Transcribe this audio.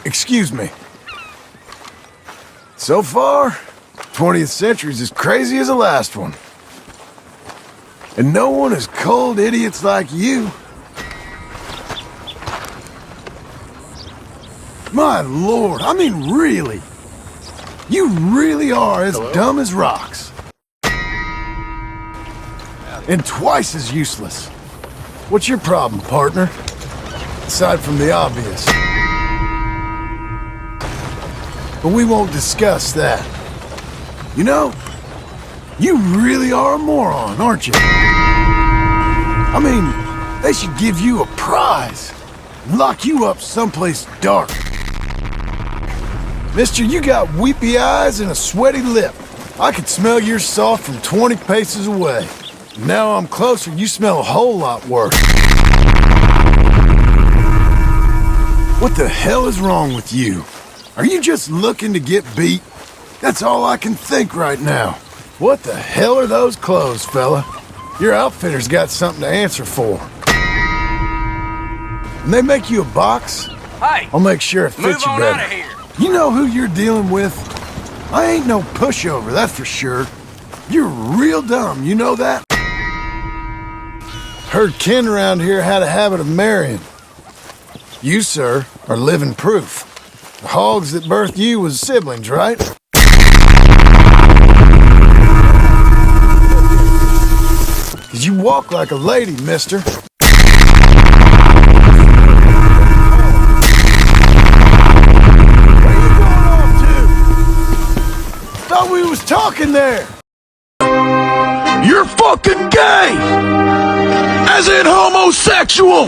Excuse me. So far, 20th century's as crazy as the last one. And no one is cold idiots like you. My lord, I mean really. You really are as dumb as rocks. And twice as useless. What's your problem, partner? Aside from the obvious. But we won't discuss that. You know, you really are a moron, aren't you? I mean, they should give you a prize. Lock you up someplace dark. Mister, you got weepy eyes and a sweaty lip. I could smell your salt from 20 paces away. Now I'm closer, you smell a whole lot worse. What the hell is wrong with you? Are you just looking to get beat? That's all I can think right now. What the hell are those clothes, fella? Your outfitter's got something to answer for. When they make you a box, Hey, I'll make sure it fits move you on better. out of here. You know who you're dealing with? I ain't no pushover, that's for sure. You're real dumb, you know that? Heard Ken around here had a habit of marrying. You, sir, are living proof. The hogs that birthed you was siblings, right? Cause you walk like a lady, mister. Where you going off to? Thought we was talking there. You're fucking gay! As in homosexual!